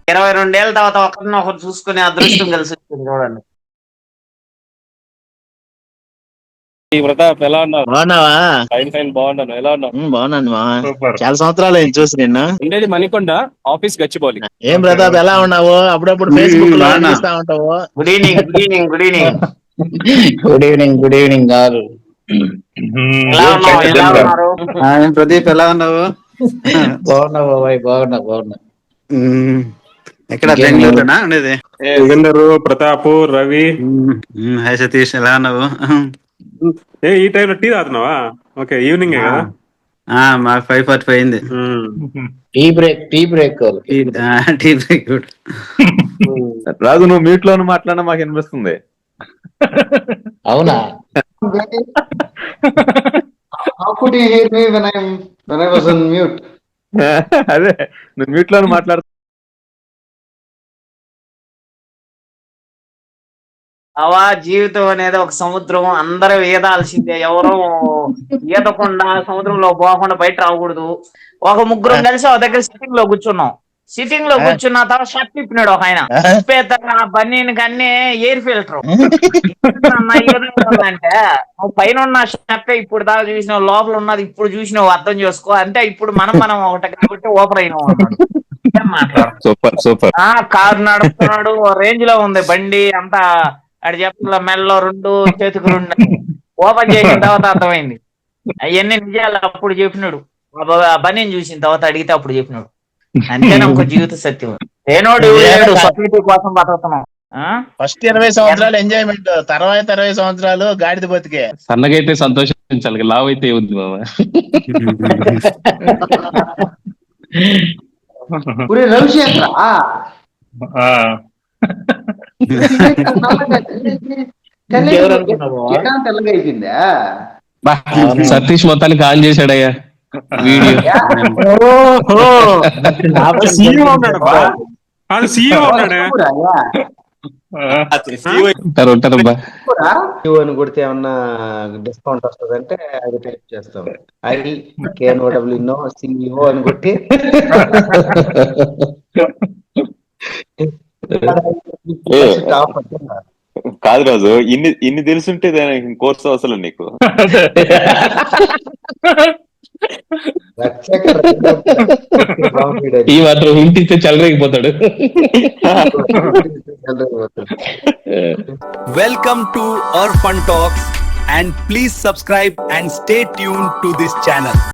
22 ఏళ్ళ తర్వాత ఒకరినొకరు చూసుకునే అదృష్టం కలిసి వచ్చింది చూడండి. ఈ ప్రతాప్ ఎలా ఉన్నావు? బాగున్నావా? ఫైన్ బాగున్నాను. ఎలా ఉన్నావు? బాగున్నాను మా. సూపర్. చాలా సంవత్సరాలు అయింది చూసి నిన్ను. ఉండేది మణికొండ, ఆఫీస్ గచ్చిబౌలి. ఏం ప్రతాప్ ఎలా ఉన్నావు? అప్పుడప్పుడు ఫేస్బుక్ లో చూస్తా ఉంటావు. Good evening, good evening, good evening. Good evening, good evening గారు. ఎలా ఉన్నావు? ఎలా ఉన్నారు? ప్రదీప్ ఎలా ఉన్నావు? బాగున్నా బాబాయ్, బాగున్నా. ఎక్కడ బెంగళూరులోనా ఉండేది? యుగంధరు, ప్రతాప్, రవి. హాయ్ సతీష్, ఎలా ఉన్నావు? ఈ టైంలో టీ తాగుతున్నావా? ఓకే, ఈవినింగ్ కదా. మాకు 5:45 అయింది. టీ బ్రేక్ టీ బ్రేక్ రాజు, నువ్వు మ్యూట్ లో మాట్లాడినా మాకు వినిపిస్తుంది. అవునా? అదే నువ్వు మ్యూట్ లో మాట్లాడు. అవా జీవితం అనేది ఒక సముద్రం, అందరూ ఈదాల్సిందే. ఎవరో ఈదకుండా సముద్రంలో పోకుండా బయట రాకూడదు. ఒక ముగ్గురం కలిసి ఒక దగ్గర సిట్టింగ్ లో కూర్చున్నాం. సిట్టింగ్ లో కూర్చున్న తర్వాత షర్ట్ తిప్పినాడు ఒక ఆయన. బన్నీకి అన్ని ఎయిర్ ఫిల్టర్ అంటే పైన ఉన్న షర్ట్ ఇప్పుడు దాకా చూసిన లోపల ఉన్నది ఇప్పుడు చూసినావు అర్థం చేసుకో అంటే. ఇప్పుడు మనం ఒకటి కాబట్టి ఓపెన్ అయినా సూపర్. కారు నడుపుతున్నాడు, రేంజ్ లో ఉంది బండి అంతా. అటు చెప్పిన మెల్లో 2 చేతికి 2 ఓపెన్ చేసిన తర్వాత అర్థమైంది అవన్నీ నిజాలు. అప్పుడు చెప్పినాడు బన్నీని చూసిన తర్వాత అడిగితే అప్పుడు చెప్పినాడు. అంతేనా ఒక జీవిత సత్యం. ఏనోడు సొసైటీ కోసం బతుకుతున్నాం. ఫస్ట్ 20 సంవత్సరాలు ఎంజాయ్మెంట్, తర్వాత 20 సంవత్సరాలు గాడిద బతికే. సన్నగైతే సంతోషించాలి, లావ్ అయితే ఉంది బాబా. రవిశేఖర తెల్లగా అయిపోయిందా? సతీష్ మొత్తానికి ఆన్ చేశాడయ్యా వీడియో. ఉంటారబ్బా. అని కొడితే ఏమన్నా డిస్కౌంట్ వస్తుంది అంటే అది టైప్ చేస్తాం. IKNOW CEO అని కొట్టి కాదు రాజు, ఇన్ని తెలుసుంటే కోర్సు అవసరం నీకు. ఈ మాత్రం ఇంటిస్తే చల్లరేగిపోతాడు. Welcome to Orphan Talks and please subscribe and stay tuned to this channel.